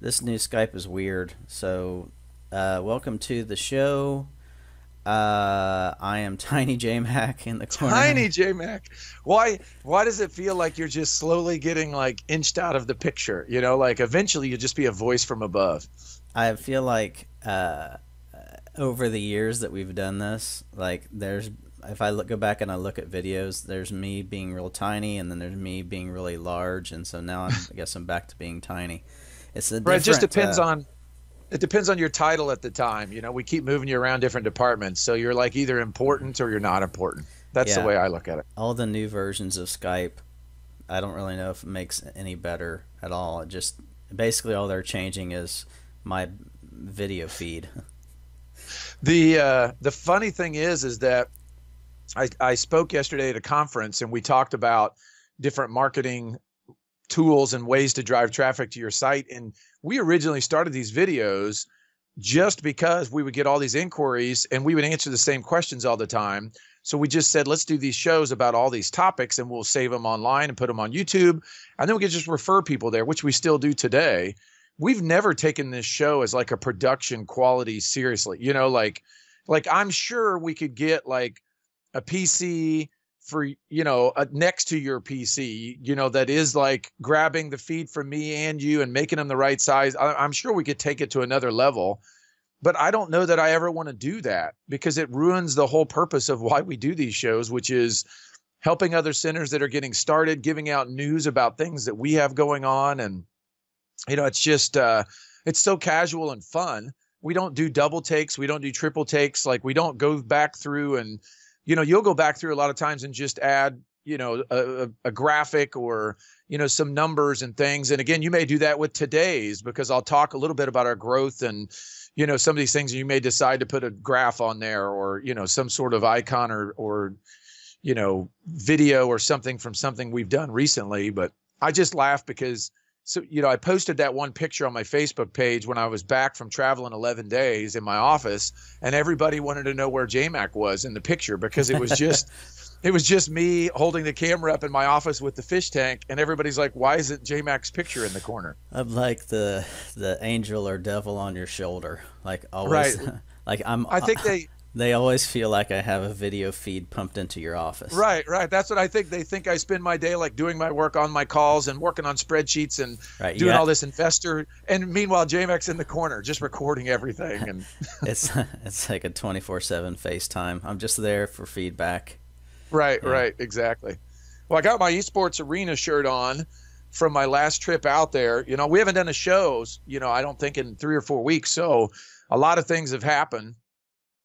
This new Skype is weird. So, welcome to the show. I am Tiny J Mac in the corner. Tiny J Mac. Why does it feel like you're just slowly getting like inched out of the picture? Like eventually you'll just be a voice from above. I feel like over the years that we've done this, like there's if go back and I look at videos, there's me being real tiny, and then there's me being really large, and so now I guess I'm back to being tiny. It's a Right. It just different. depends on your title at the time. We keep moving you around different departments. So you're like either important or you're not important. That's the Yeah, way I look at it. all the new versions of Skype, I don't really know if it makes it any better at all. It just basically all they're changing is my video feed. The funny thing is that I spoke yesterday at a conference and we talked about different marketing tools and ways to drive traffic to your site. And we originally started these videos just because we would get all these inquiries and we would answer the same questions all the time. So we just said, let's do these shows about all these topics and we'll save them online and put them on YouTube. And then we could just refer people there, which we still do today. We've never taken this show as like a production quality seriously. Like I'm sure we could get like a PC for, next to your PC, that is like grabbing the feed from me and you and making them the right size. I'm sure we could take it to another level, but I don't know that I ever want to do that because it ruins the whole purpose of why we do these shows, which is helping other centers that are getting started, giving out news about things that we have going on. And, it's just, it's so casual and fun. We don't do double takes. We don't do triple takes. Like we don't go back through and, you'll go back through a lot of times and just add, a graphic or, some numbers and things. And again, you may do that with today's because I'll talk a little bit about our growth and, some of these things you may decide to put a graph on there or, some sort of icon or, video or something from something we've done recently. But I just laugh because I posted that one picture on my Facebook page when I was back from traveling 11 days in my office, and everybody wanted to know where JMac was in the picture because it was just me holding the camera up in my office with the fish tank, and everybody's like, "Why isn't JMac's picture in the corner?" I'm like the angel or devil on your shoulder, like Right. always. Like I'm. I think They always feel like I have a video feed pumped into your office. right. That's what I think. They think I spend my day like doing my work on my calls and working on spreadsheets and Right. doing all this investor. And meanwhile, JMac's in the corner just recording everything. And It's like a 24/7 FaceTime. I'm just there for feedback. Yeah. right, exactly. Well, I got my Esports Arena shirt on from my last trip out there. We haven't done a shows, I don't think in 3 or 4 weeks. So a lot of things have happened.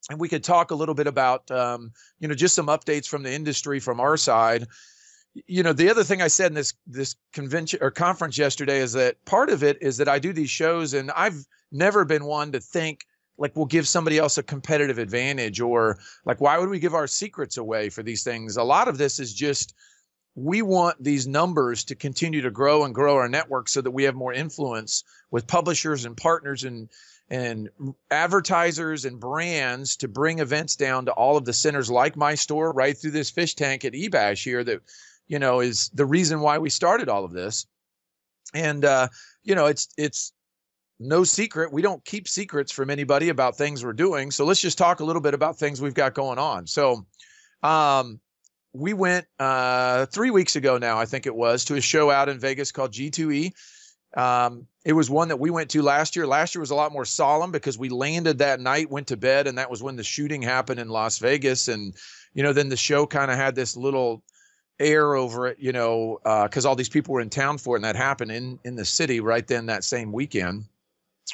And we could talk a little bit about, just some updates from the industry from our side. The other thing I said in this convention or conference yesterday is that part of it is that I do these shows and I've never been one to think like we'll give somebody else a competitive advantage or like, why would we give our secrets away for these things? A lot of this is just, we want these numbers to continue to grow and grow our network so that we have more influence with publishers and partners and advertisers and brands to bring events down to all of the centers like my store right through this fish tank at eBash here that, is the reason why we started all of this. And, it's no secret. We don't keep secrets from anybody about things we're doing. So let's just talk a little bit about things we've got going on. So, we went 3 weeks ago now, I think it was, to a show out in Vegas called G2E. It was one that we went to last year. Last year was a lot more solemn because we landed that night, went to bed, and that was when the shooting happened in Las Vegas. And, then the show kind of had this little air over it, because all these people were in town for it, and that happened in the city right then that same weekend.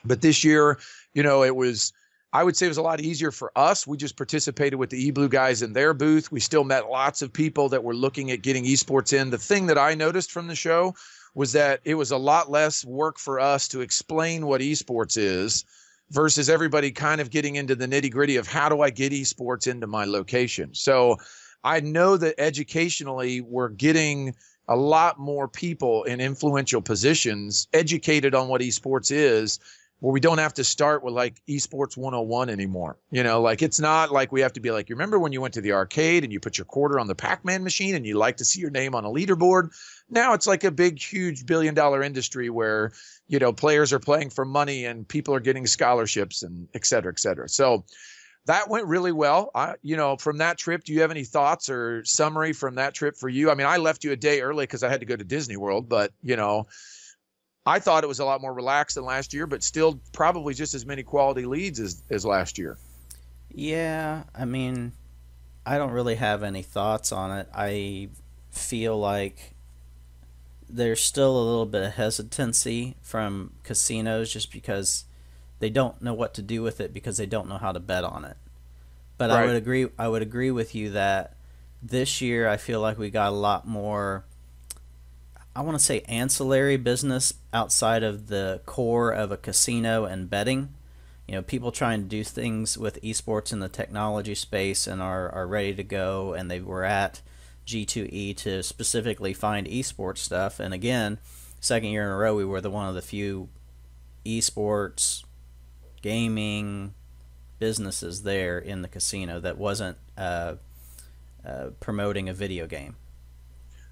But this year, I would say it was a lot easier for us. We just participated with the eBlue guys in their booth. We still met lots of people that were looking at getting esports in. The thing that I noticed from the show was that it was a lot less work for us to explain what esports is versus everybody kind of getting into the nitty gritty of how do I get esports into my location. So I know that educationally we're getting a lot more people in influential positions educated on what esports is. where we don't have to start with like esports 101 anymore. You know, like it's not like we have to be like, you remember when you went to the arcade and you put your quarter on the Pac-Man machine and you like to see your name on a leaderboard? Now it's like a big, huge billion-dollar industry where, you know, players are playing for money and people are getting scholarships and et cetera, et cetera. So that went really well. You know, from that trip, do you have any thoughts or summary from that trip for you? I mean, I left you a day early because I had to go to Disney World, but, you know, I thought it was a lot more relaxed than last year, but still probably just as many quality leads as last year. Yeah, I mean, I don't really have any thoughts on it. I feel like there's still a little bit of hesitancy from casinos just because they don't know what to do with it because they don't know how to bet on it. But Right. I would agree with you that this year I feel like we got a lot more, I want to say, ancillary business outside of the core of a casino and betting. You know, people trying to do things with esports in the technology space and are ready to go, and they were at G2E to specifically find esports stuff. And again, second year in a row, we were one of the few esports gaming businesses there in the casino that wasn't promoting a video game.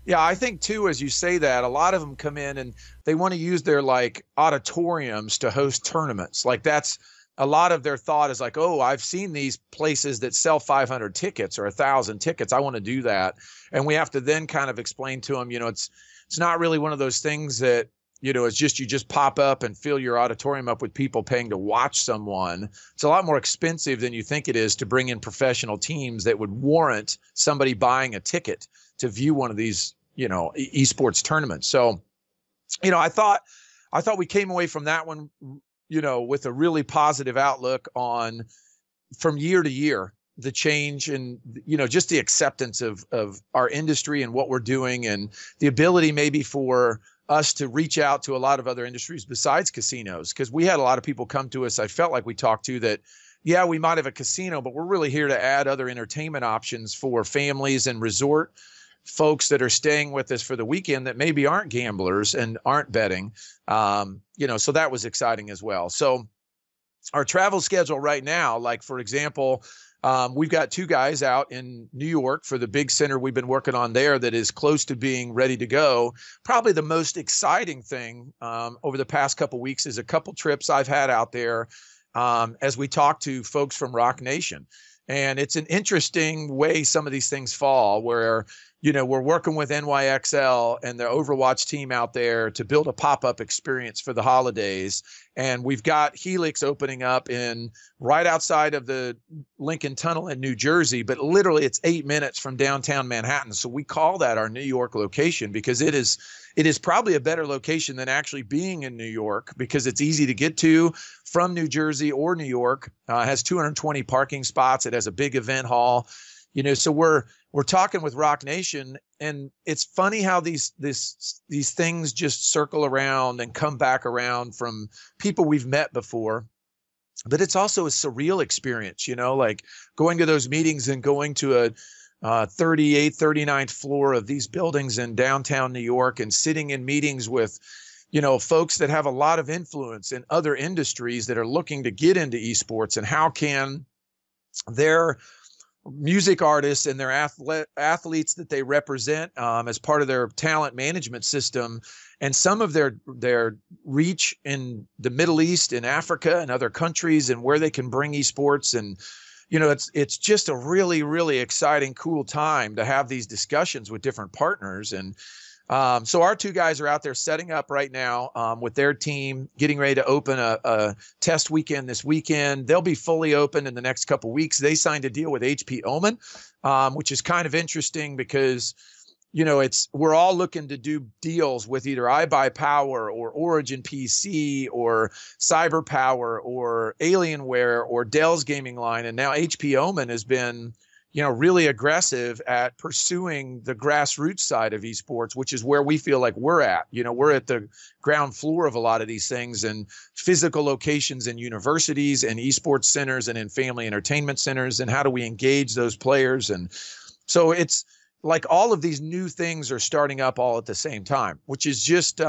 Yeah, I think too, as you say that, a lot of them come in and they want to use their like auditoriums to host tournaments. Like that's a lot of their thought is like, oh, I've seen these places that sell 500 tickets or 1,000 tickets. I want to do that. And we have to then kind of explain to them, you know, it's not really one of those things that, you know, it's just you just pop up and fill your auditorium up with people paying to watch someone. It's a lot more expensive than you think it is to bring in professional teams that would warrant somebody buying a ticket to view one of these, you know, esports tournaments. So, you know, I thought we came away from that one, you know, with a really positive outlook on from year to year, the change and, you know, just the acceptance of our industry and what we're doing and the ability maybe for us to reach out to a lot of other industries besides casinos. Because we had a lot of people come to us, I felt like we talked to that, yeah, we might have a casino, but we're really here to add other entertainment options for families and resort folks that are staying with us for the weekend that maybe aren't gamblers and aren't betting. You know, so that was exciting as well. So our travel schedule right now, like for example, we've got 2 guys out in New York for the big center we've been working on there that is close to being ready to go. Probably the most exciting thing over the past couple of weeks is a couple trips I've had out there as we talk to folks from Rock Nation. And it's an interesting way some of these things fall where, you know, we're working with NYXL and the Overwatch team out there to build a pop-up experience for the holidays. And we've got Helix opening up in right outside of the Lincoln Tunnel in New Jersey, but literally it's 8 minutes from downtown Manhattan. So we call that our New York location because it is probably a better location than actually being in New York because it's easy to get to from New Jersey or New York. It has 220 parking spots. It has a big event hall. You know, so we're talking with Rock Nation, and it's funny how these things just circle around and come back around from people we've met before. But it's also a surreal experience, you know, like going to those meetings and going to a 38th, 39th floor of these buildings in downtown New York and sitting in meetings with, you know, folks that have a lot of influence in other industries that are looking to get into esports, and how can their music artists and their athletes that they represent as part of their talent management system and some of their reach in the Middle East and Africa and other countries and where they can bring esports. And, you know, it's just a really, really exciting, cool time to have these discussions with different partners. And so our 2 guys are out there setting up right now with their team, getting ready to open a test weekend this weekend. They'll be fully open in the next couple of weeks. They signed a deal with HP Omen, which is kind of interesting because, you know, we're all looking to do deals with either iBuyPower or Origin PC or CyberPower or Alienware or Dell's gaming line. And now HP Omen has been, you know, really aggressive at pursuing the grassroots side of esports, which is where we feel like we're at. You know, we're at the ground floor of a lot of these things and physical locations in universities and esports centers and in family entertainment centers. And how do we engage those players? And so it's like all of these new things are starting up all at the same time, which is just,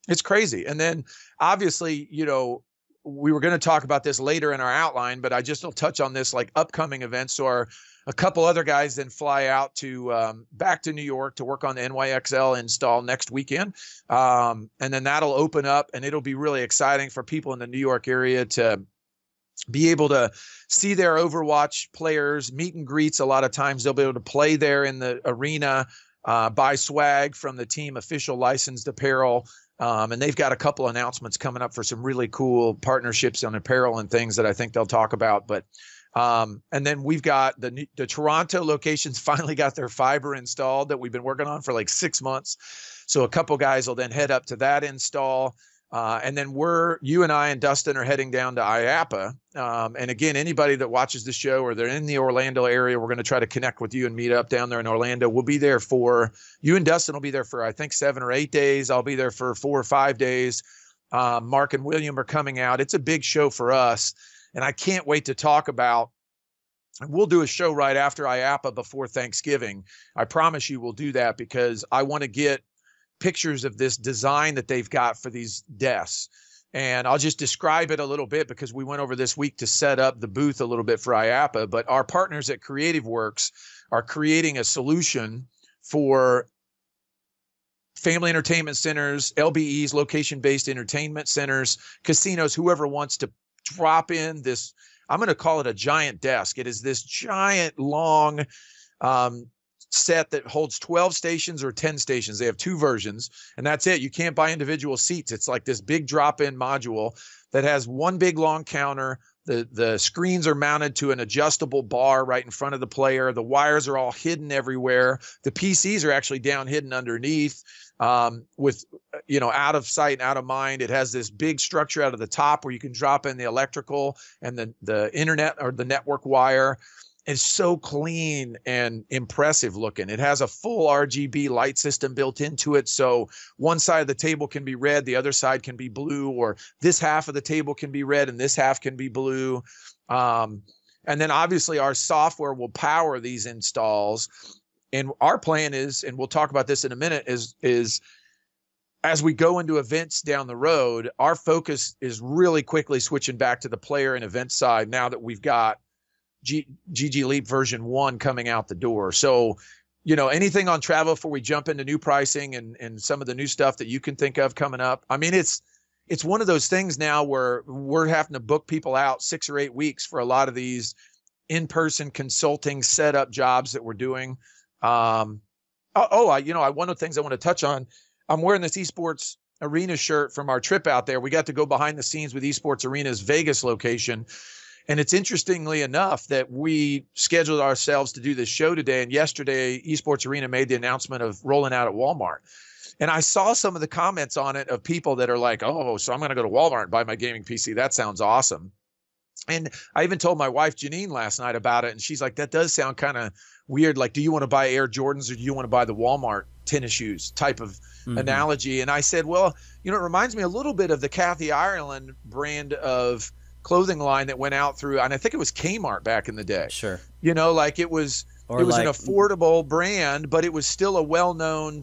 it's crazy. And then obviously, you know, we were going to talk about this later in our outline, but I just will touch on this, like upcoming events. Or a couple other guys then fly out to back to New York to work on the NYXL install next weekend. And then that'll open up, and it'll be really exciting for people in the New York area to be able to see their Overwatch players, meet and greets. A lot of times they'll be able to play there in the arena, buy swag from the team official licensed apparel. And they've got a couple announcements coming up for some really cool partnerships on apparel and things that I think they'll talk about. But and then we've got the Toronto locations finally got their fiber installed that we've been working on for like 6 months. So a couple guys will then head up to that install. And then you and I and Dustin are heading down to IAAPA. And again, anybody that watches the show or they're in the Orlando area, we're going to try to connect with you and meet up down there in Orlando. We'll be there you and Dustin will be there for, I think, 7 or 8 days. I'll be there for 4 or 5 days. Mark and William are coming out. It's a big show for us. And I can't wait to talk about, and we'll do a show right after IAAPA before Thanksgiving. I promise you we'll do that because I want to get pictures of this design that they've got for these desks. And I'll just describe it a little bit because we went over this week to set up the booth a little bit for IAAPA, but our partners at Creative Works are creating a solution for family entertainment centers, LBEs, location-based entertainment centers, casinos, whoever wants to drop in this. I'm going to call it a giant desk. It is this giant, long, set that holds 12 stations or 10 stations. They have 2 versions, and that's it. You can't buy individual seats. It's like this big drop-in module that has one big long counter. The screens are mounted to an adjustable bar right in front of the player. The wires are all hidden everywhere. The PCs are actually down hidden underneath, with, out of sight and out of mind. It has this big structure out of the top where you can drop in the electrical and the internet or the network wire. It's so clean and impressive looking. It has a full RGB light system built into it. So one side of the table can be red, the other side can be blue, or this half of the table can be red and this half can be blue. And then obviously our software will power these installs. And our plan is, and we'll talk about this in a minute, is as we go into events down the road, our focus is really quickly switching back to the player and event side now that we've got ggLeap version 1 coming out the door. So, anything on travel before we jump into new pricing and some of the new stuff that you can think of coming up. I mean, it's one of those things now where we're having to book people out 6 or 8 weeks for a lot of these in-person consulting setup jobs that we're doing. One of the things I want to touch on, I'm wearing this Esports Arena shirt from our trip out there. We got to go behind the scenes with Esports Arena's Vegas location. And it's interestingly enough that we scheduled ourselves to do this show today. And yesterday, Esports Arena made the announcement of rolling out at Walmart. And I saw some of the comments on it of people that are like, oh, so I'm going to go to Walmart and buy my gaming PC. That sounds awesome. And I even told my wife, Janine, last night about it. And she's like, that does sound kind of weird. Like, do you want to buy Air Jordans or do you want to buy the Walmart tennis shoes type of analogy? And I said, well, it reminds me a little bit of the Kathy Ireland brand of clothing line that went out through, and I think it was Kmart back in the day. Sure. Like it was an affordable brand, but it was still a well-known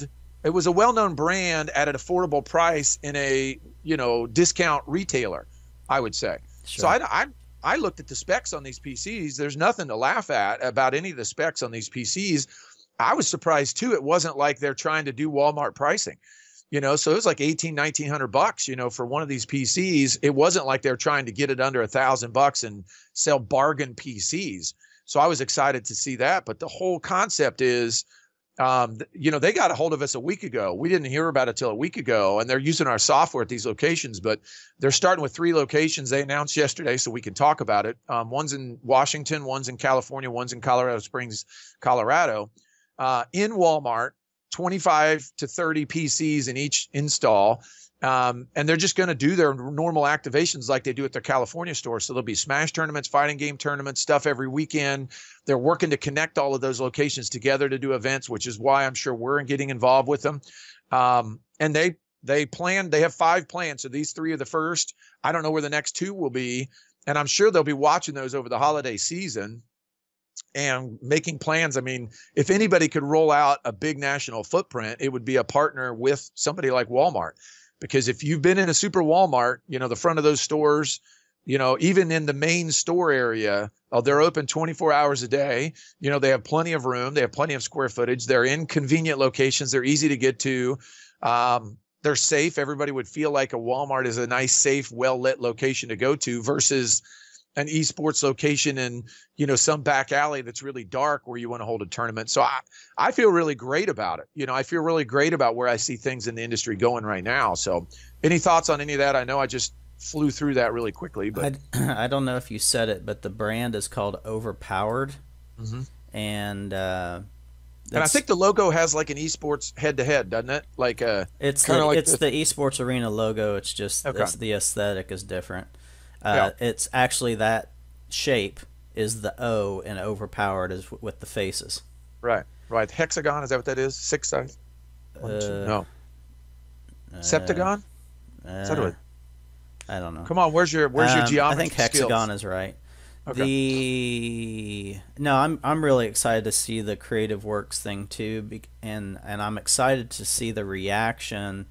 brand at an affordable price in a, discount retailer, I would say. Sure. So I looked at the specs on these PCs. There's nothing to laugh at about any of the specs on these PCs. I was surprised too. It wasn't like they're trying to do Walmart pricing. So it was like $1,900, for one of these PCs. It wasn't like they're trying to get it under $1,000 and sell bargain PCs. So I was excited to see that. But the whole concept is, they got a hold of us a week ago. We didn't hear about it till a week ago, and they're using our software at these locations. But they're starting with 3 locations they announced yesterday, so we can talk about it. One's in Washington, one's in California, one's in Colorado Springs, Colorado. In Walmart, 25 to 30 PCs in each install. And they're just going to do their normal activations like they do at their California store. So there'll be Smash tournaments, fighting game tournaments, stuff every weekend. They're working to connect all of those locations together to do events, which is why I'm sure we're getting involved with them. And they have 5 planned. So these 3 are the first. I don't know where the next 2 will be. And I'm sure they'll be watching those over the holiday season and making plans. I mean, if anybody could roll out a big national footprint, it would be a partner with somebody like Walmart. because if you've been in a super Walmart, the front of those stores, even in the main store area, they're open 24 hours a day. They have plenty of room. They have plenty of square footage. They're in convenient locations. They're easy to get to. They're safe. Everybody would feel like a Walmart is a nice, safe, well-lit location to go to versus an esports location in, some back alley that's really dark where you want to hold a tournament. So I feel really great about it. I feel really great about where I see things in the industry going right now. So any thoughts on any of that? I know I just flew through that really quickly, but I don't know if you said it, but the brand is called Overpowered. Mm-hmm. And I think the logo has like an esports head-to-head, doesn't it? Like it's the Esports Arena logo. It's just the aesthetic is different. It's actually that shape is the O, and Overpowered is with the faces. Right. Hexagon, is that what that is? 6 sides? No. Septagon? Is that what? I don't know. Come on, where's your geometry? I think hexagon skills? Is right. Okay. I'm really excited to see the Creative Works thing too, and I'm excited to see the reaction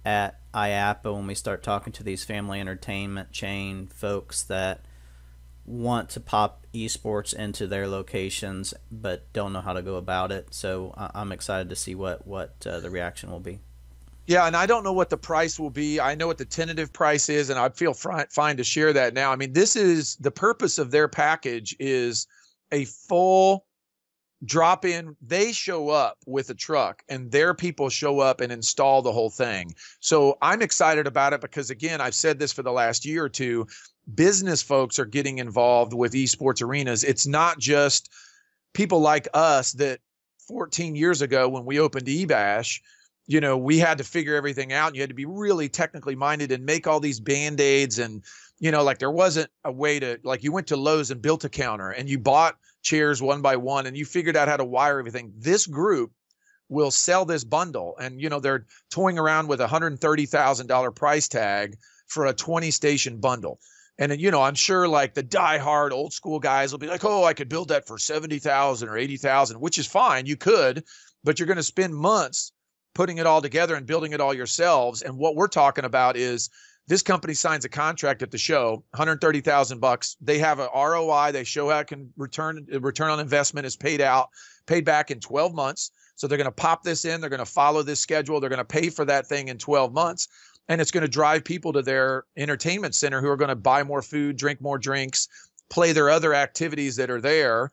at IAAPA when we start talking to these family entertainment chain folks that want to pop esports into their locations but don't know how to go about it. So I'm excited to see what the reaction will be. Yeah, and I don't know what the price will be. I know what the tentative price is, and I feel fine to share that now. I mean, this is the purpose of their package is a full drop-in. They show up with a truck, and their people show up and install the whole thing. So I'm excited about it because, again, I've said this for the last year or two, business folks are getting involved with esports arenas. It's not just people like us that 14 years ago when we opened eBash, we had to figure everything out. And you had to be really technically minded and make all these Band-Aids. And, like there wasn't a way to, like you went to Lowe's and built a counter and you bought chairs one by one and you figured out how to wire everything. This group will sell this bundle. And, they're toying around with a $130,000 price tag for a 20 station bundle. And, I'm sure like the diehard old school guys will be like, oh, I could build that for 70,000 or 80,000, which is fine. You could, but you're going to spend months putting it all together and building it all yourselves. And what we're talking about is this company signs a contract at the show, $130,000. They have an ROI. They show how it can return on investment is paid back in 12 months. So they're going to pop this in. They're going to follow this schedule. They're going to pay for that thing in 12 months. And it's going to drive people to their entertainment center who are going to buy more food, drink more drinks, play their other activities that are there.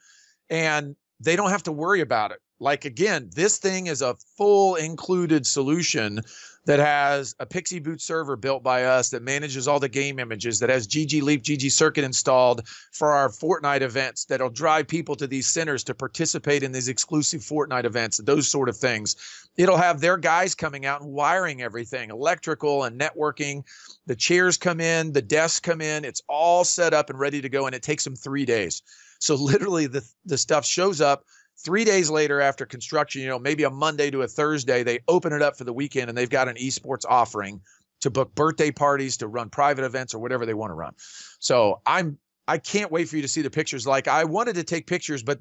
And they don't have to worry about it. Like, again, this thing is a full included solution that has a Pixie Boot server built by us that manages all the game images, that has ggLeap, ggCircuit installed for our Fortnite events, that'll drive people to these centers to participate in these exclusive Fortnite events, those sort of things. It'll have their guys coming out and wiring everything, electrical and networking. The chairs come in, the desks come in. It's all set up and ready to go, and it takes them 3 days. So literally the stuff shows up. 3 days later after construction, maybe a Monday to a Thursday, they open it up for the weekend and they've got an esports offering to book birthday parties, to run private events or whatever they want to run. So I can't wait for you to see the pictures. Like I wanted to take pictures, but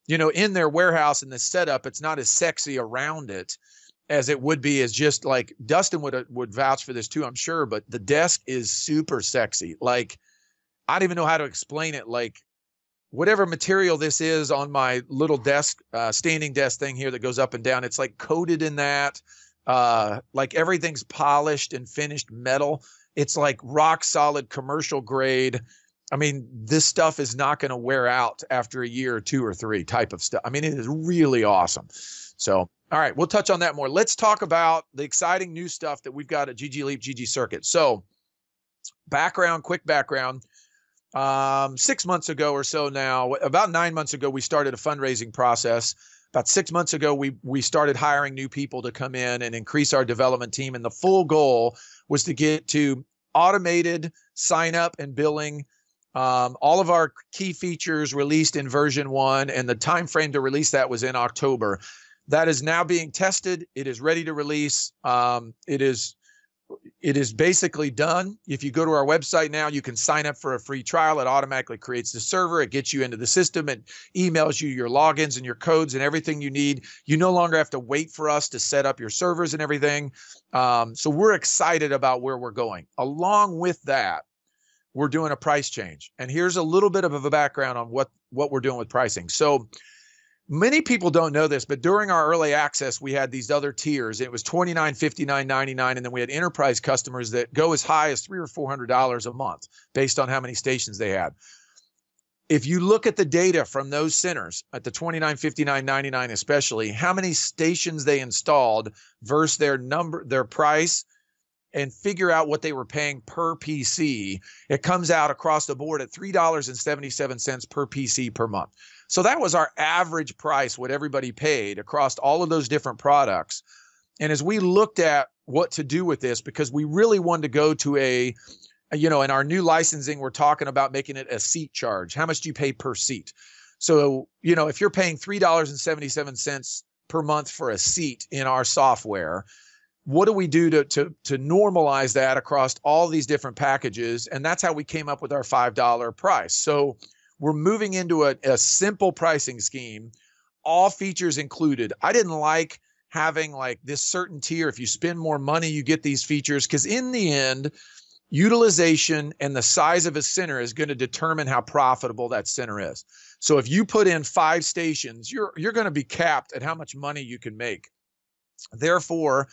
in their warehouse and the setup, it's not as sexy around it as it would be as just like Dustin would vouch for this too, I'm sure, but the desk is super sexy. Like I don't even know how to explain it. Like whatever material this is on my little desk, standing desk thing here that goes up and down, it's like coated in that, like everything's polished and finished metal. It's like rock solid commercial grade. I mean, this stuff is not going to wear out after a year or 2 or 3 type of stuff. I mean, it is really awesome. So, all right, we'll touch on that more. Let's talk about the exciting new stuff that we've got at ggLeap, ggCircuit. So quick background. 6 months ago or so now, about 9 months ago, we started a fundraising process. About 6 months ago, we started hiring new people to come in and increase our development team. And the full goal was to get to automated sign up and billing, all of our key features released in version 1, and the time frame to release that was in October. That is now being tested. It is ready to release. It is it is basically done. If you go to our website now, you can sign up for a free trial. It automatically creates the server. It gets you into the system. It emails you your logins and your codes and everything you need. You no longer have to wait for us to set up your servers and everything. So we're excited about where we're going. Along with that, we're doing a price change. And here's a little bit of a background on what we're doing with pricing. So many people don't know this, but during our early access, we had these other tiers. It was $29, $59, $99, and then we had enterprise customers that go as high as $300 or $400 a month based on how many stations they had. If you look at the data from those centers at the $29, $59, $99 especially, how many stations they installed versus their price, and figure out what they were paying per PC, it comes out across the board at $3.77 per PC per month. So that was our average price, what everybody paid across all of those different products. And as we looked at what to do with this, because we really wanted to go to in our new licensing, we're talking about making it a seat charge. How much do you pay per seat? So, if you're paying $3.77 per month for a seat in our software, what do we do to normalize that across all these different packages? And that's how we came up with our $5 price. So we're moving into a simple pricing scheme, all features included. I didn't like having like this certain tier. If you spend more money, you get these features, because in the end, utilization and the size of a center is going to determine how profitable that center is. So if you put in 5 stations, you're going to be capped at how much money you can make. Therefore,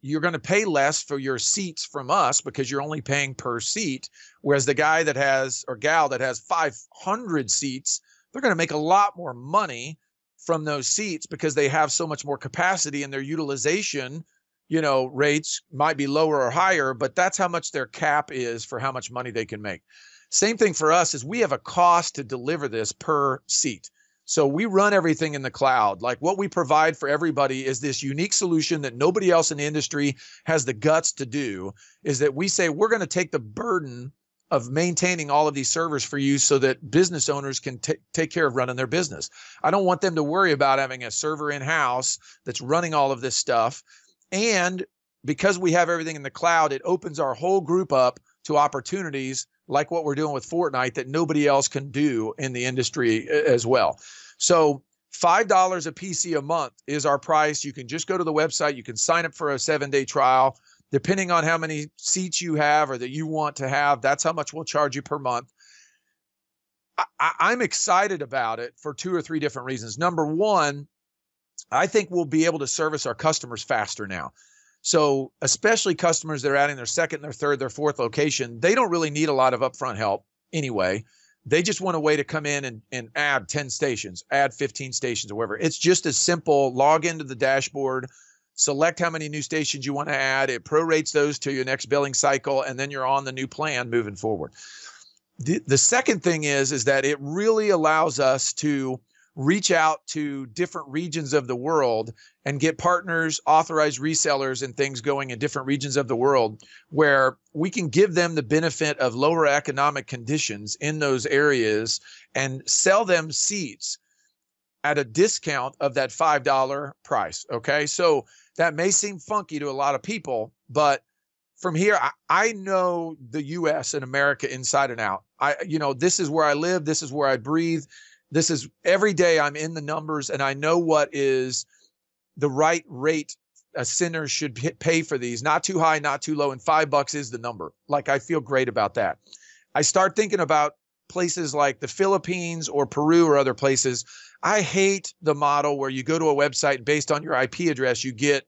you're going to pay less for your seats from us because you're only paying per seat. Whereas the guy that has, or gal that has 500 seats, they're going to make a lot more money from those seats because they have so much more capacity, and their utilization, rates might be lower or higher, but that's how much their cap is for how much money they can make. Same thing for us is we have a cost to deliver this per seat. So we run everything in the cloud. Like, what we provide for everybody is this unique solution that nobody else in the industry has the guts to do, is that we say we're going to take the burden of maintaining all of these servers for you so that business owners can take care of running their business. I don't want them to worry about having a server in-house that's running all of this stuff. And because we have everything in the cloud, it opens our whole group up to opportunities like what we're doing with Fortnite that nobody else can do in the industry as well. So $5 a PC a month is our price. You can just go to the website. You can sign up for a 7-day trial. Depending on how many seats you have or that you want to have, that's how much we'll charge you per month. I'm excited about it for 2 or 3 different reasons. Number one, I think we'll be able to service our customers faster now. So especially customers that are adding their second, their third, their fourth location, they don't really need a lot of upfront help anyway. They just want a way to come in and add 10 stations, add 15 stations or whatever. It's just as simple. Log into the dashboard, select how many new stations you want to add. It prorates those to your next billing cycle, and then you're on the new plan moving forward. The second thing is that it really allows us to reach out to different regions of the world and get partners, authorized resellers, and things going in different regions of the world where we can give them the benefit of lower economic conditions in those areas and sell them seats at a discount of that $5 price. Okay. So that may seem funky to a lot of people, but from here, I know the US and America inside and out. This is where I live. This is where I breathe. This is every day I'm in the numbers, and I know what is the right rate a center should pay for these. Not too high, not too low. And $5 is the number. I feel great about that. I start thinking about places like the Philippines or Peru or other places. I hate the model where you go to a website and based on your IP address, you get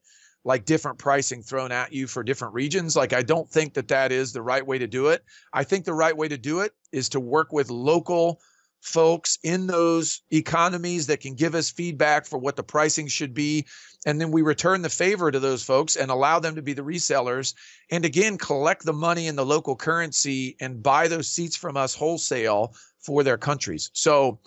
different pricing thrown at you for different regions. I don't think that is the right way to do it. I think the right way to do it is to work with local folks in those economies that can give us feedback for what the pricing should be. And then we return the favor to those folks and allow them to be the resellers. And again, collect the money in the local currency and buy those seats from us wholesale for their countries. So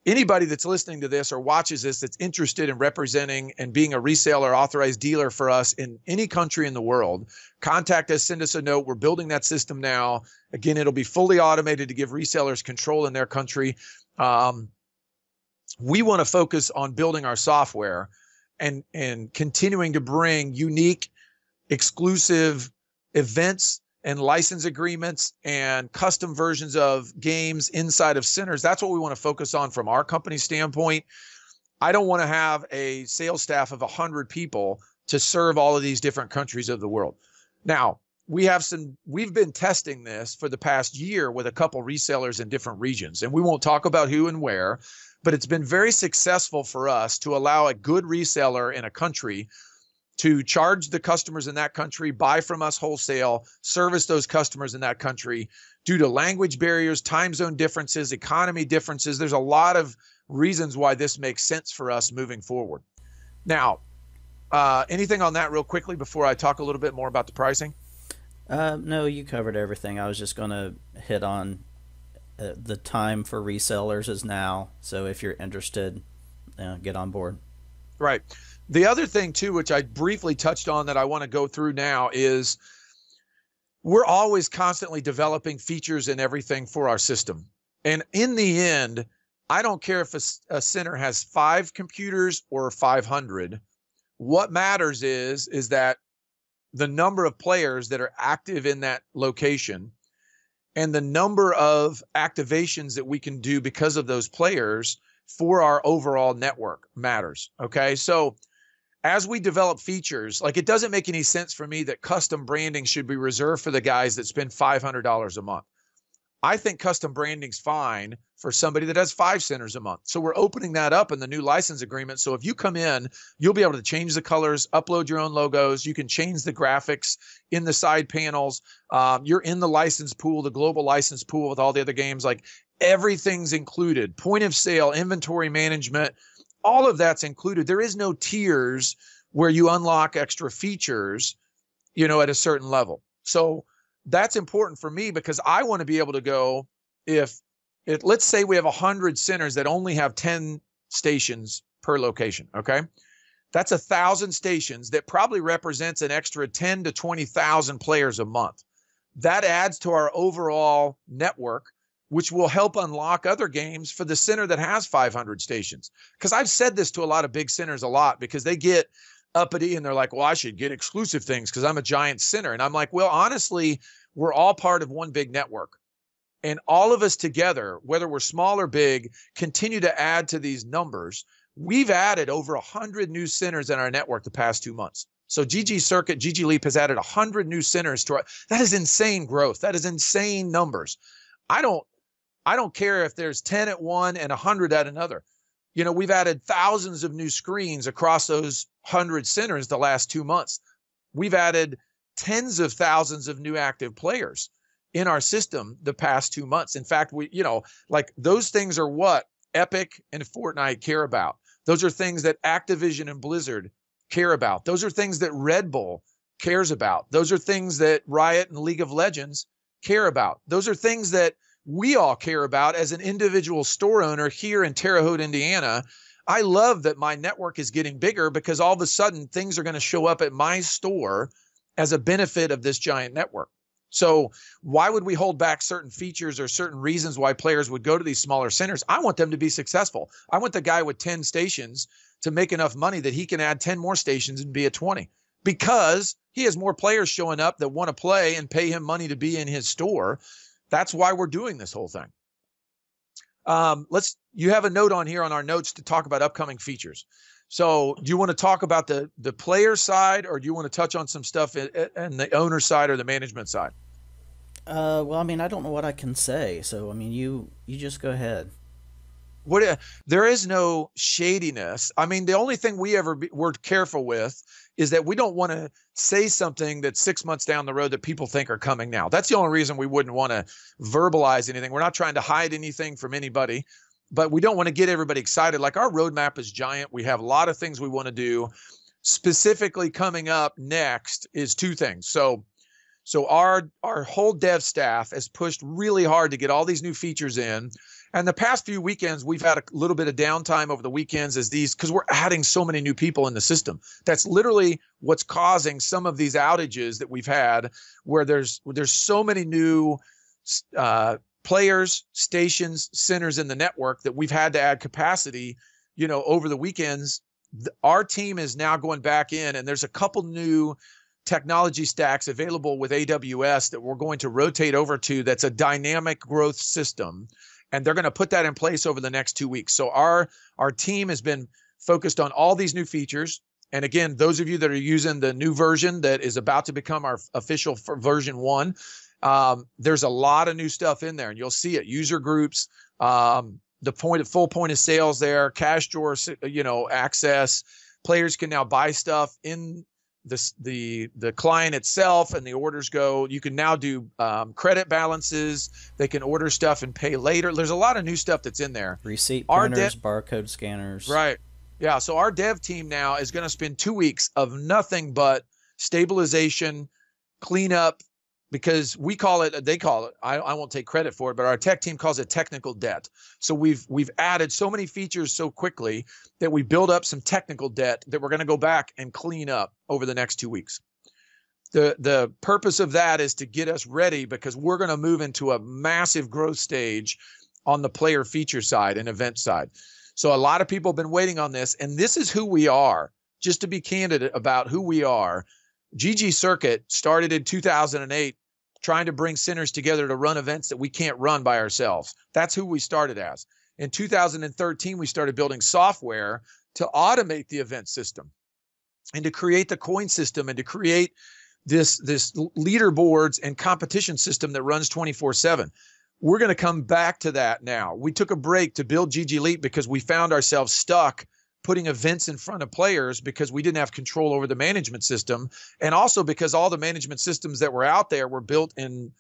anybody that's listening to this or watches this that's interested in representing and being a reseller, authorized dealer for us in any country in the world, contact us, send us a note. We're building that system now. Again, it'll be fully automated to give resellers control in their country. We want to focus on building our software and continuing to bring unique, exclusive events and license agreements and custom versions of games inside of centers. That's what we want to focus on from our company standpoint. I don't want to have a sales staff of 100 people to serve all of these different countries of the world. Now, we've been testing this for the past year with a couple resellers in different regions, and we won't talk about who and where, but it's been very successful for us to allow a good reseller in a country to charge the customers in that country, buy from us wholesale, service those customers in that country due to language barriers, time zone differences, economy differences. There's a lot of reasons why this makes sense for us moving forward. Now, anything on that real quickly before I talk a little bit more about the pricing? No, you covered everything. I was just going to hit on the time for resellers is now. So if you're interested, get on board. Right. The other thing too, which I briefly touched on that I want to go through now, is we're always constantly developing features and everything for our system. And in the end, I don't care if a center has 5 computers or 500. What matters is that the number of players that are active in that location and the number of activations that we can do because of those players for our overall network matters. Okay. So as we develop features, like, it doesn't make any sense for me that custom branding should be reserved for the guys that spend $500 a month. I think custom branding's fine for somebody that has 5 centers a month. So we're opening that up in the new license agreement. So if you come in, you'll be able to change the colors, upload your own logos. You can change the graphics in the side panels. You're in the license pool, the global license pool with all the other games. Like, everything's included. Point of sale, inventory management, all of that's included. There is no tiers where you unlock extra features, at a certain level. So that's important for me because I want to be able to go, if let's say we have 100 centers that only have 10 stations per location. Okay. That's 1,000 stations that probably represents an extra 10 to 20,000 players a month. That adds to our overall network, which will help unlock other games for the center that has 500 stations. Because I've said this to a lot of big centers a lot, because they get uppity and they're like, well, I should get exclusive things because I'm a giant center. And I'm like, well, honestly, we're all part of one big network. And all of us together, whether we're small or big, continue to add to these numbers. We've added over 100 new centers in our network the past 2 months. So ggCircuit, ggLeap has added 100 new centers to our, that is insane growth. That is insane numbers. I don't care if there's 10 at one and 100 at another. We've added thousands of new screens across those 100 centers the last 2 months. We've added tens of thousands of new active players in our system the past 2 months. In fact, those things are what Epic and Fortnite care about. Those are things that Activision and Blizzard care about. Those are things that Red Bull cares about. Those are things that Riot and League of Legends care about. Those are things that we all care about as an individual store owner here in Terre Haute, Indiana. I love that my network is getting bigger because all of a sudden things are going to show up at my store as a benefit of this giant network. So why would we hold back certain features or certain reasons why players would go to these smaller centers? I want them to be successful. I want the guy with 10 stations to make enough money that he can add 10 more stations and be at 20, because he has more players showing up that want to play and pay him money to be in his store. That's why we're doing this whole thing. You have a note on here on our notes to talk about upcoming features. So do you want to talk about the player side, or do you want to touch on some stuff in the owner side or the management side? Well, I mean, I don't know what I can say. So, I mean, you just go ahead. There is no shadiness. I mean, the only thing we're careful with is that we don't want to say something that 6 months down the road that people think are coming now. That's the only reason we wouldn't want to verbalize anything. We're not trying to hide anything from anybody, but we don't want to get everybody excited. Like, our roadmap is giant. We have a lot of things we want to do. Specifically coming up next is 2 things. So our whole dev staff has pushed really hard to get all these new features in. And the past few weekends, we've had a little bit of downtime over the weekends because we're adding so many new people in the system. That's literally what's causing some of these outages that we've had, where there's so many new players, stations, centers in the network that we've had to add capacity, over the weekends. Our team is now going back in, and there's a couple new technology stacks available with AWS that we're going to rotate over to, that's a dynamic growth system. And they're going to put that in place over the next 2 weeks. So our team has been focused on all these new features. And again, those of you that are using the new version that is about to become our official for version 1, there's a lot of new stuff in there, and you'll see it. User groups, the full point of sales there, cash drawer, access. Players can now buy stuff in the client itself, and the orders go. You can now do credit balances. They can order stuff and pay later. There's a lot of new stuff that's in there. Receipt printers, barcode scanners. Right. Yeah. So our dev team now is going to spend 2 weeks of nothing but stabilization, cleanup, because they call it, I won't take credit for it, but our tech team calls it technical debt. So we've added so many features so quickly that we build up some technical debt that we're going to go back and clean up over the next 2 weeks. The purpose of that is to get us ready, because we're going to move into a massive growth stage on the player feature side and event side. So a lot of people have been waiting on this, and this is who we are. Just to be candid about who we are, ggCircuit started in 2008 trying to bring centers together to run events that we can't run by ourselves. That's who we started as. In 2013, we started building software to automate the event system and to create the coin system and to create this leaderboards and competition system that runs 24/7. We're going to come back to that now. We took a break to build ggLeap because we found ourselves stuck putting events in front of players because we didn't have control over the management system. And also because all the management systems that were out there were built in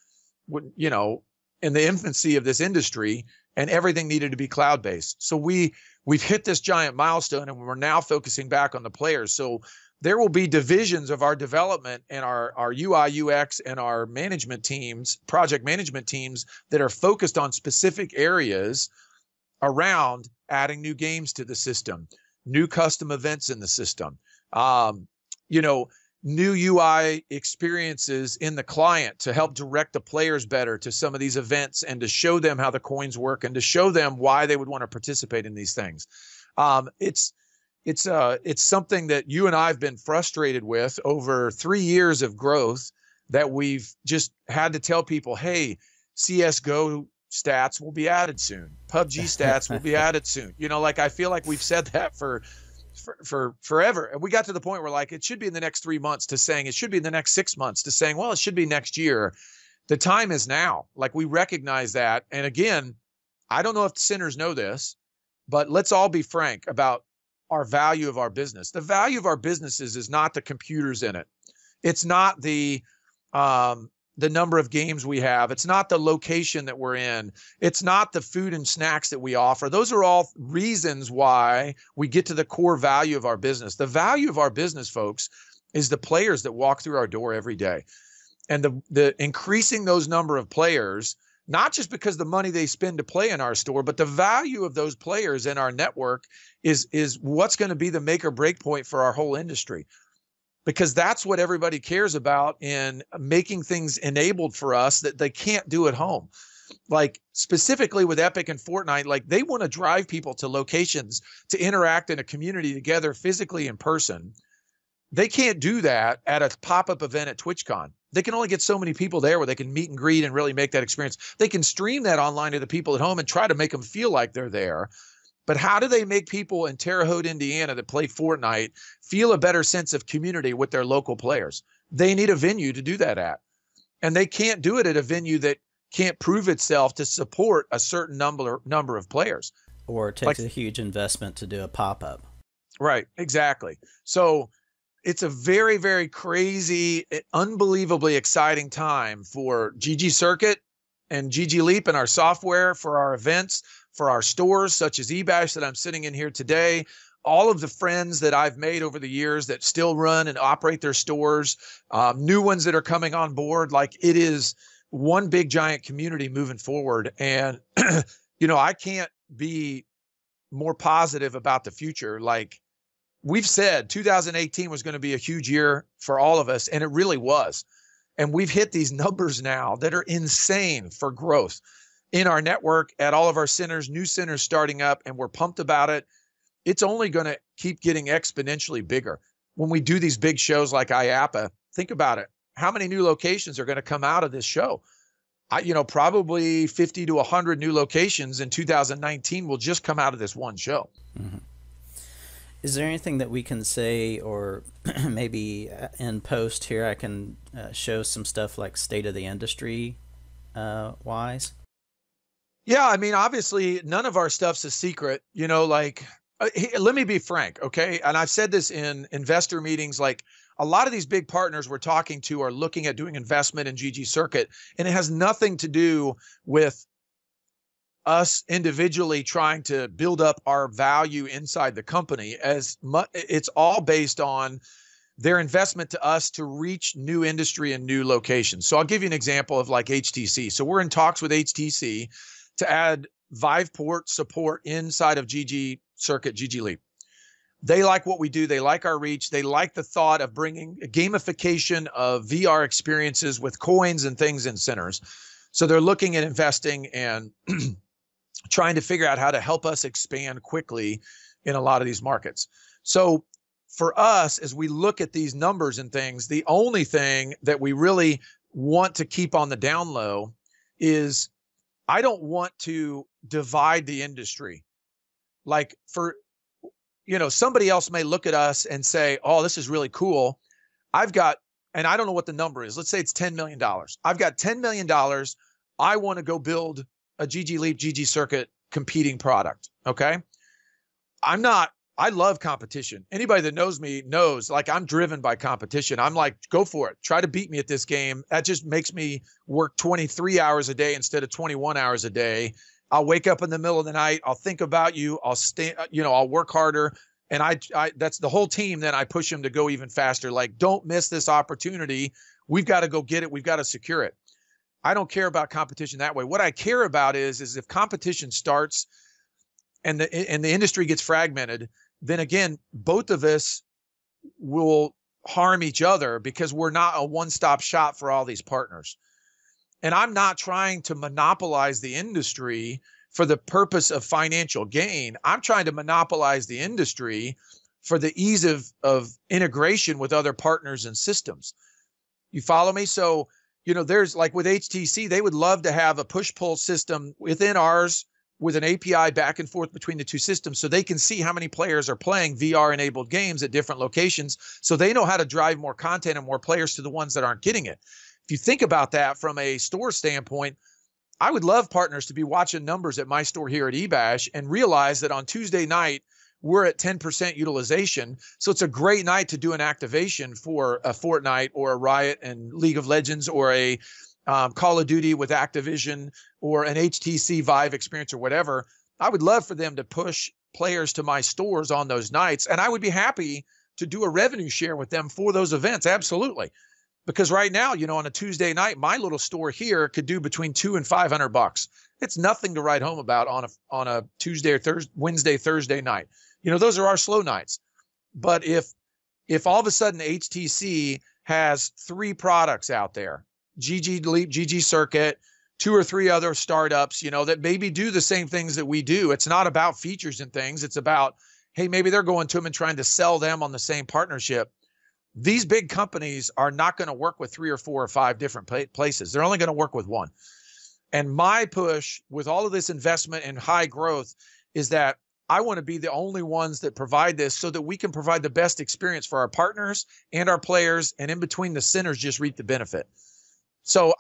the infancy of this industry, and everything needed to be cloud-based. So we've hit this giant milestone, and we're now focusing back on the players. So there will be divisions of our development and our UI, UX, and our management teams, project management teams, that are focused on specific areas around adding new games to the system, new custom events in the system, new UI experiences in the client to help direct the players better to some of these events and to show them how the coins work and to show them why they would want to participate in these things. It's something that you and I have been frustrated with over 3 years of growth, that we've just had to tell people, hey, CSGO stats will be added soon. PUBG stats will be added soon. I feel like we've said that for forever. And we got to the point where, like, it should be in the next 3 months to saying it should be in the next 6 months to saying, well, it should be next year. The time is now. Like, we recognize that. And again, I don't know if centers know this, but let's all be frank about our value of our business. The value of our businesses is not the computers in it. It's not the number of games we have. It's not the location that we're in. It's not the food and snacks that we offer. Those are all reasons why we get to the core value of our business. The value of our business, folks, is the players that walk through our door every day. And the increasing those number of players, not just because the money they spend to play in our store, but the value of those players in our network is what's going to be the make or break point for our whole industry. Because that's what everybody cares about in making things enabled for us that they can't do at home. Like, specifically with Epic and Fortnite, like, they want to drive people to locations to interact in a community together physically in person. They can't do that at a pop-up event at TwitchCon. They can only get so many people there where they can meet and greet and really make that experience. They can stream that online to the people at home and try to make them feel like they're there. But how do they make people in Terre Haute, Indiana that play Fortnite feel a better sense of community with their local players? They need a venue to do that at. And they can't do it at a venue that can't prove itself to support a certain number of players. Or it takes a huge investment to do a pop-up. Right, exactly. So it's a very, very crazy, unbelievably exciting time for ggCircuit and ggLeap and our software, for our events, for our stores such as eBash that I'm sitting in here today, all of the friends that I've made over the years that still run and operate their stores, new ones that are coming on board. Like, it is one big giant community moving forward. And, I can't be more positive about the future. Like, we've said 2018 was going to be a huge year for all of us, and it really was. And we've hit these numbers now that are insane for growth in our network, at all of our centers, new centers starting up, and we're pumped about it. It's only going to keep getting exponentially bigger. When we do these big shows like IAAPA think about it. How many new locations are going to come out of this show? Probably 50 to 100 new locations in 2019 will just come out of this one show. Mm-hmm. Is there anything that we can say, or maybe in post here I can show some stuff like state of the industry wise? Yeah, I mean, obviously none of our stuff's a secret, let me be frank, okay? And I've said this in investor meetings, like a lot of these big partners we're talking to are looking at doing investment in ggCircuit, and it has nothing to do with us individually trying to build up our value inside the company. It's all based on their investment to us to reach new industry and new locations. So I'll give you an example of like HTC. So we're in talks with HTC to add Viveport support inside of ggCircuit, ggLeap. They like what we do. They like our reach. They like the thought of bringing a gamification of VR experiences with coins and things in centers. So they're looking at investing and trying to figure out how to help us expand quickly in a lot of these markets. So for us, as we look at these numbers and things, the only thing that we really want to keep on the down low is I don't want to divide the industry. Like somebody else may look at us and say, oh, this is really cool. And I don't know what the number is. Let's say it's $10 million. I've got $10 million. I want to go build a ggLeap, ggCircuit competing product. Okay. I love competition. Anybody that knows me knows, like, I'm driven by competition. I'm like, go for it. Try to beat me at this game. That just makes me work 23 hours a day instead of 21 hours a day. I'll wake up in the middle of the night. I'll think about you. I'll work harder. And that's the whole team. Then I push them to go even faster. Like, don't miss this opportunity. We've got to go get it. We've got to secure it. I don't care about competition that way. What I care about is if competition starts and the industry gets fragmented, then again, both of us will harm each other because we're not a one-stop shop for all these partners. And I'm not trying to monopolize the industry for the purpose of financial gain. I'm trying to monopolize the industry for the ease of integration with other partners and systems. You follow me? So, there's like with HTC, they would love to have a push-pull system within ours with an API back and forth between the two systems so they can see how many players are playing VR-enabled games at different locations so they know how to drive more content and more players to the ones that aren't getting it. If you think about that from a store standpoint, I would love partners to be watching numbers at my store here at eBash and realize that on Tuesday night, we're at 10% utilization. So it's a great night to do an activation for a Fortnite or a Riot and League of Legends or a Call of Duty with Activision or an HTC Vive experience or whatever. I would love for them to push players to my stores on those nights. And I would be happy to do a revenue share with them for those events. Absolutely. Because right now, on a Tuesday night, my little store here could do between $200 and $500. It's nothing to write home about on a Tuesday or Wednesday, Thursday night. Those are our slow nights. But if all of a sudden HTC has 3 products out there, ggLeap, ggCircuit, 2 or 3 other startups, that maybe do the same things that we do. It's not about features and things. It's about, hey, maybe they're going to them and trying to sell them on the same partnership. These big companies are not going to work with 3 or 4 or 5 different places. They're only going to work with one. And my push with all of this investment and high growth is that I want to be the only ones that provide this so that we can provide the best experience for our partners and our players, and in between the centers just reap the benefit. So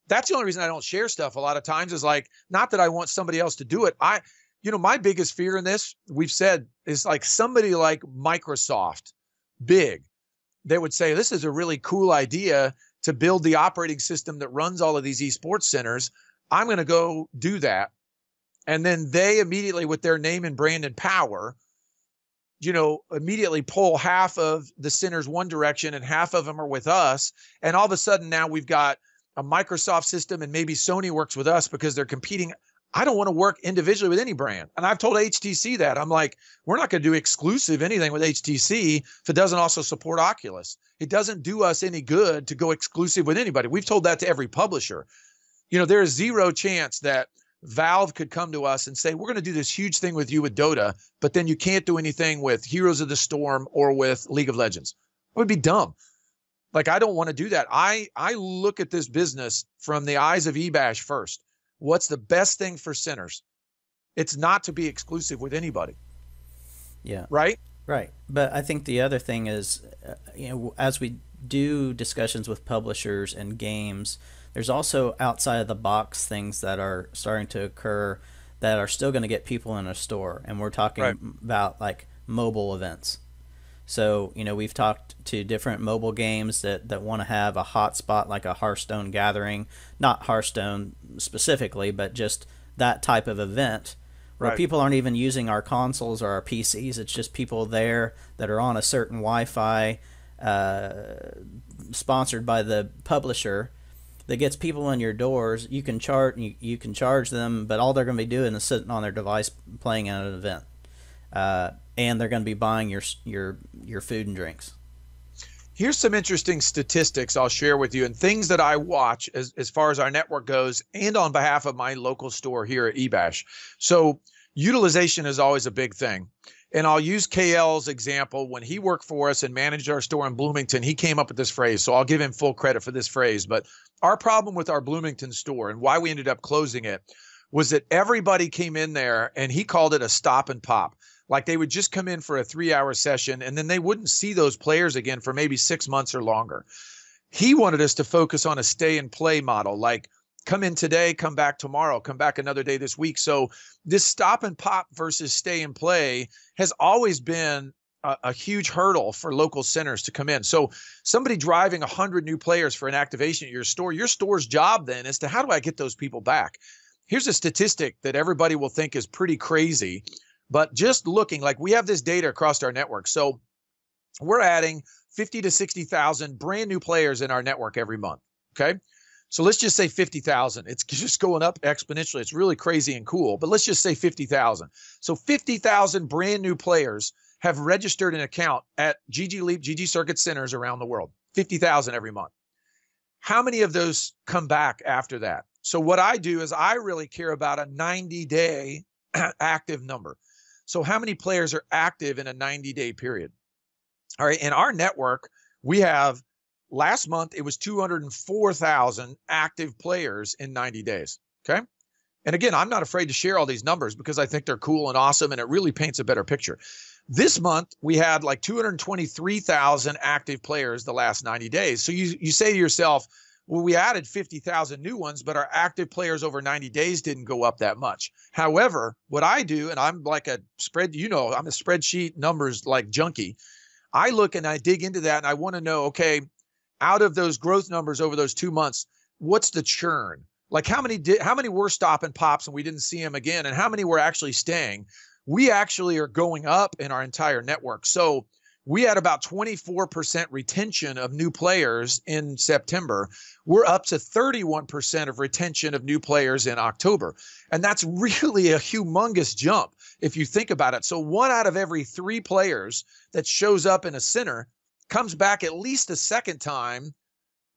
that's the only reason I don't share stuff a lot of times is like, not that I want somebody else to do it. My biggest fear in this, we've said, is like somebody like Microsoft, big, they would say, this is a really cool idea to build the operating system that runs all of these esports centers. I'm going to go do that. And then they immediately, with their name and brand and power, immediately pull half of the centers one direction and half of them are with us. And all of a sudden now we've got a Microsoft system and maybe Sony works with us because they're competing. I don't want to work individually with any brand. And I've told HTC that. I'm like, we're not going to do exclusive anything with HTC if it doesn't also support Oculus. It doesn't do us any good to go exclusive with anybody. We've told that to every publisher. There is zero chance that Valve could come to us and say, we're going to do this huge thing with you with Dota, but then you can't do anything with Heroes of the Storm or with League of Legends. It would be dumb. Like, I don't want to do that. I look at this business from the eyes of eBash first. What's the best thing for Sinners? It's not to be exclusive with anybody. Yeah. Right? Right. But I think the other thing is, as we do discussions with publishers and games, there's also outside of the box things that are starting to occur that are still going to get people in a store. And we're talking about like mobile events. So, we've talked to different mobile games that want to have a hotspot like a Hearthstone gathering, not Hearthstone specifically, but just that type of event where people aren't even using our consoles or our PCs. It's just people there that are on a certain Wi-Fi sponsored by the publisher that gets people in your doors. You can charge them, but all they're going to be doing is sitting on their device playing at an event. And they're going to be buying your food and drinks. Here's some interesting statistics I'll share with you and things that I watch as far as our network goes and on behalf of my local store here at eBash. So utilization is always a big thing. And I'll use KL's example. When he worked for us and managed our store in Bloomington, he came up with this phrase. So I'll give him full credit for this phrase. But our problem with our Bloomington store and why we ended up closing it was that everybody came in there and he called it a stop and pop. Like they would just come in for a 3-hour session and then they wouldn't see those players again for maybe 6 months or longer. He wanted us to focus on a stay and play model, like come in today, come back tomorrow, come back another day this week. So this stop and pop versus stay and play has always been a huge hurdle for local centers to come in. So somebody driving 100 new players for an activation at your store's job then is to how do I get those people back? Here's a statistic that everybody will think is pretty crazy. But just looking, like we have this data across our network. So we're adding 50 to 60,000 brand new players in our network every month. Okay. So let's just say 50,000. It's just going up exponentially. It's really crazy and cool, but let's just say 50,000. So 50,000 brand new players have registered an account at ggLeap, ggCircuit centers around the world. 50,000 every month. How many of those come back after that? So what I do is I really care about a 90-day active number. So how many players are active in a 90-day period? All right. In our network, we have last month, it was 204,000 active players in 90 days. Okay. And again, I'm not afraid to share all these numbers because I think they're cool and awesome. And it really paints a better picture. This month, we had like 223,000 active players the last 90 days. So you say to yourself, well, we added 50,000 new ones, but our active players over 90 days didn't go up that much. However, what I do, and I'm like I'm a spreadsheet numbers like junkie. I look and I dig into that and I want to know, okay, out of those growth numbers over those 2 months, what's the churn? Like how many were stop and pops and we didn't see them again? And how many were actually staying? We actually are going up in our entire network. So we had about 24% retention of new players in September. We're up to 31% of retention of new players in October. And that's really a humongous jump if you think about it. So 1 out of every 3 players that shows up in a center comes back at least a second time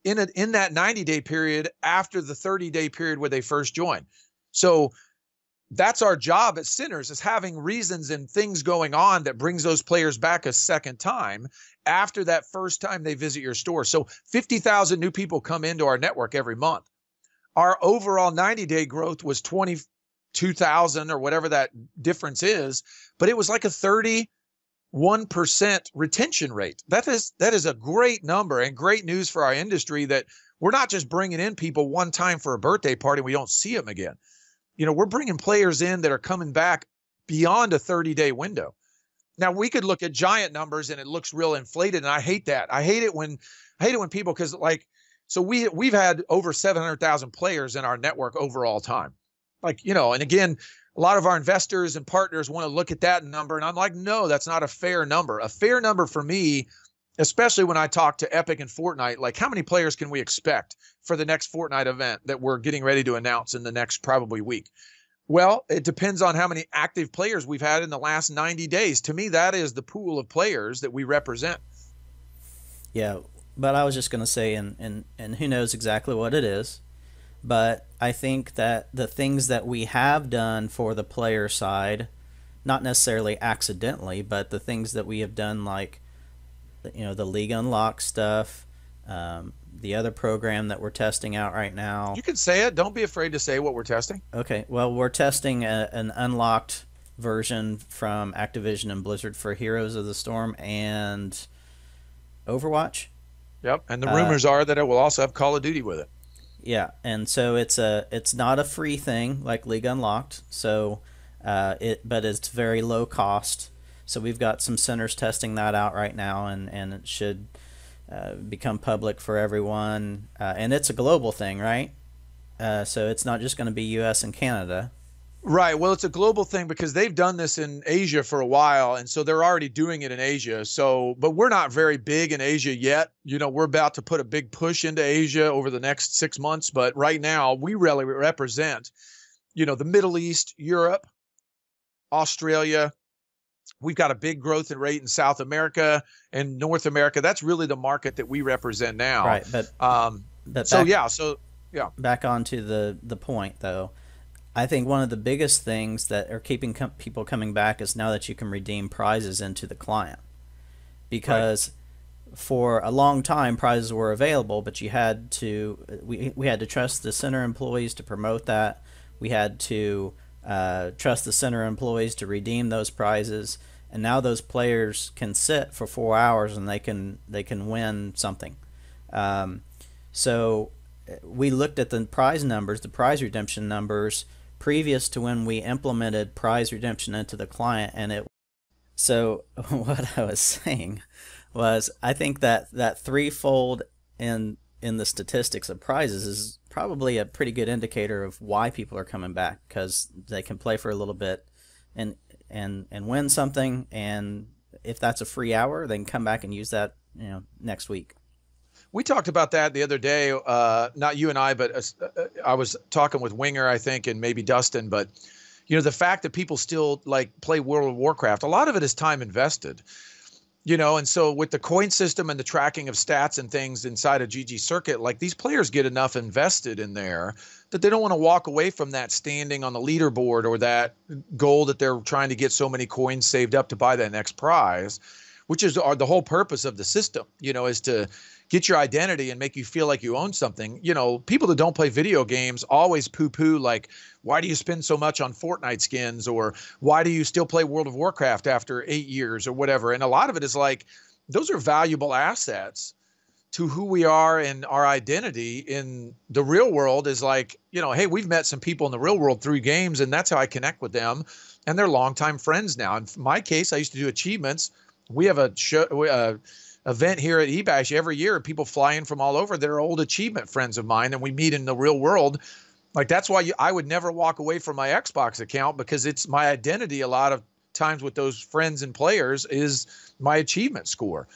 in that 90-day period after the 30-day period where they first joined. So that's our job at centers, is having reasons and things going on that brings those players back a second time after that first time they visit your store. So 50,000 new people come into our network every month. Our overall 90-day growth was 22,000 or whatever that difference is, but it was like a 31% retention rate. That is a great number and great news for our industry that we're not just bringing in people one time for a birthday party and we don't see them again. We're bringing players in that are coming back beyond a 30-day window. Now we could look at giant numbers and it looks real inflated. And I hate that. I hate it when people, cause so we've had over 700,000 players in our network over all time. And again, a lot of our investors and partners want to look at that number. And I'm like, no, that's not a fair number. A fair number for me, especially when I talk to Epic and Fortnite, like how many players can we expect for the next Fortnite event that we're getting ready to announce in the next probably week? Well, it depends on how many active players we've had in the last 90 days. To me, that is the pool of players that we represent. Yeah, but I was just going to say, and who knows exactly what it is, but I think that the things that we have done for the player side, not necessarily accidentally, but the things that we have done, like the League Unlock stuff, The other program that we're testing out right now. You can say it. Don't be afraid to say what we're testing. Okay. Well, we're testing an unlocked version from Activision and Blizzard for Heroes of the Storm and Overwatch. Yep. And the rumors are that it will also have Call of Duty with it. Yeah, and so it's not a free thing like League Unlocked. So but it's very low cost. So we've got some centers testing that out right now, and it should become public for everyone. And it's a global thing, right? So it's not just going to be U.S. and Canada. Right. Well, it's a global thing because they've done this in Asia for a while, and so they're already doing it in Asia. So, but we're not very big in Asia yet. You know, we're about to put a big push into Asia over the next 6 months, but right now we really represent, you know, the Middle East, Europe, Australia. We've got a big growth rate in South America and North America. That's really the market that we represent now. Right. But so yeah. Back onto the point though. I think one of the biggest things that are keeping people coming back is now that you can redeem prizes into the client. Because for a long time prizes were available, but you had to we had to trust the center employees to promote that. We had to trust the center employees to redeem those prizes, and now those players can sit for 4 hours and they can win something. So we looked at the prize numbers, the prize redemption numbers previous to when we implemented prize redemption into the client, and so what I was saying was I think that threefold in the statistics of prizes is probably a pretty good indicator of why people are coming back, because they can play for a little bit and win something, and if that's a free hour, they can come back and use that, you know, next week. We talked about that the other day, not you and I, but I was talking with Winger, I think, and maybe Dustin. But, you know, the fact that people still like play World of Warcraft, a lot of it is time invested, you know. And so with the coin system and the tracking of stats and things inside of ggCircuit, like these players get enough invested in there that they don't want to walk away from that standing on the leaderboard or that goal that they're trying to get so many coins saved up to buy that next prize, which is the whole purpose of the system, you know, is to get your identity and make you feel like you own something. You know, people that don't play video games always poo-poo like, why do you spend so much on Fortnite skins, or why do you still play World of Warcraft after 8 years or whatever? And a lot of it is like, those are valuable assets to who we are and our identity in the real world. Is like, you know, hey, we've met some people in the real world through games, and that's how I connect with them, and they're longtime friends now. In my case, I used to do achievements. We have a show, event here at eBash every year. People fly in from all over. They're old achievement friends of mine, and we meet in the real world. Like, that's why I would never walk away from my Xbox account, because it's my identity a lot of times with those friends and players is my achievement score.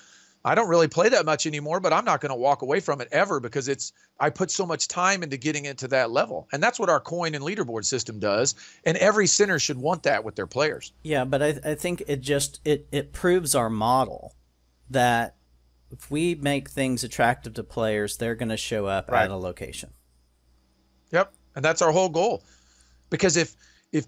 I don't really play that much anymore, but I'm not going to walk away from it ever, because I put so much time into getting it to that level. And that's what our coin and leaderboard system does. And every center should want that with their players. Yeah, but I think it proves our model that if we make things attractive to players, they're going to show up at a location. Yep. And that's our whole goal. Because if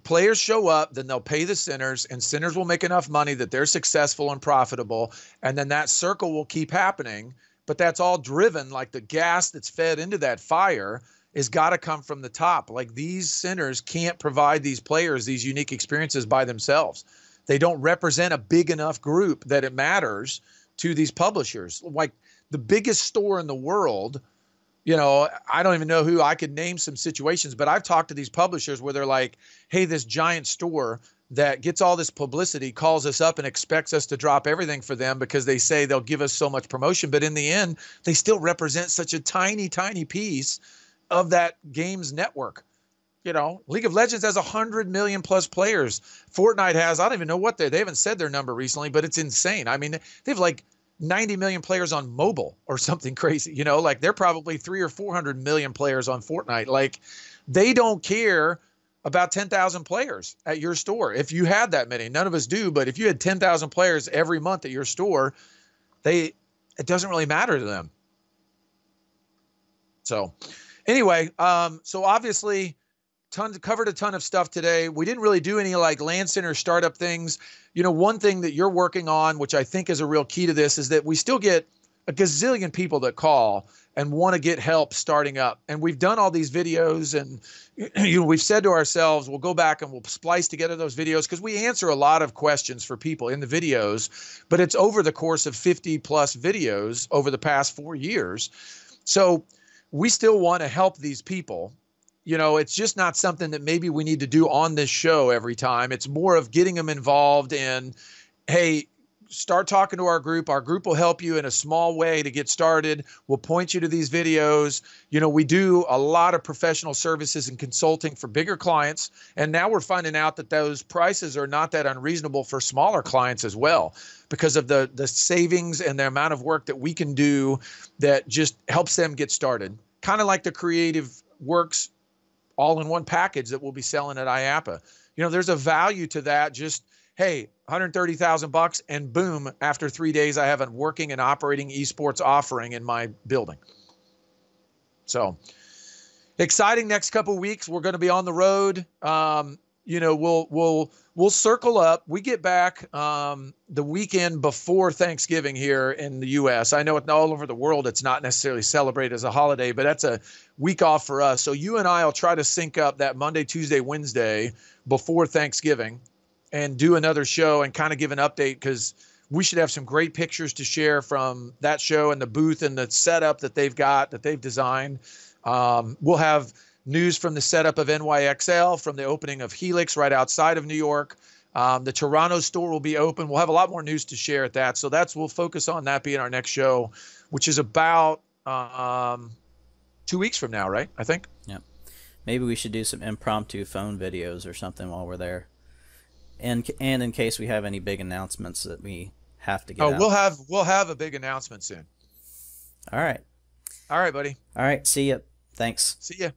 players show up, then they'll pay the centers, and centers will make enough money that they're successful and profitable. And then that circle will keep happening. But that's all driven, like the gas that's fed into that fire has got to come from the top. Like, these centers can't provide these players these unique experiences by themselves. They don't represent a big enough group that it matters to these publishers. Like, the biggest store in the world, you know, I don't even know who. I could name some situations, but I've talked to these publishers where they're like, hey, this giant store that gets all this publicity calls us up and expects us to drop everything for them because they say they'll give us so much promotion. But in the end, they still represent such a tiny, tiny piece of that game's network. You know, League of Legends has 100 million plus players. Fortnite has, I don't even know what they haven't said their number recently, but it's insane. I mean, they have like 90 million players on mobile or something crazy. You know, like, they're probably 300 or 400 million players on Fortnite. Like, they don't care about 10,000 players at your store. If you had that many, none of us do, but if you had 10,000 players every month at your store, it doesn't really matter to them. So anyway, so obviously covered a ton of stuff today. We didn't really do any like LAN center startup things. You know, one thing that you're working on, which I think is a real key to this, is that we still get a gazillion people that call and want to get help starting up. And we've done all these videos, and we've said to ourselves, we'll go back and we'll splice together those videos, because we answer a lot of questions for people in the videos, but it's over the course of 50 plus videos over the past 4 years. So we still want to help these people. It's just not something that maybe we need to do on this show every time. It's more of getting them involved in, hey, start talking to our group. Our group will help you in a small way to get started. We'll point you to these videos. We do a lot of professional services and consulting for bigger clients. And now we're finding out that those prices are not that unreasonable for smaller clients as well, because of the savings and the amount of work that we can do that just helps them get started. Kind of like the Creative Works all-in-one package that we'll be selling at IAAPA. There's a value to that. Just, hey, $130,000, and boom, after 3 days, I have a working and operating esports offering in my building. So exciting next couple of weeks. We're going to be on the road. We'll circle up. We get back the weekend before Thanksgiving here in the U.S. I know all over the world it's not necessarily celebrated as a holiday, but that's a week off for us. So you and I will try to sync up that Monday, Tuesday, Wednesday before Thanksgiving and do another show and kind of give an update, because we should have some great pictures to share from that show and the booth and the setup that they've designed. We'll have news from the setup of NYXL, from the opening of Helix right outside of New York. The Toronto store will be open. We'll have a lot more news to share at that. So we'll focus on that being our next show, which is about 2 weeks from now, right? I think. Yep. Maybe we should do some impromptu phone videos or something while we're there. And in case we have any big announcements that we have to get out. We'll have a big announcement soon. All right. All right, buddy. All right. See ya. Thanks. See ya.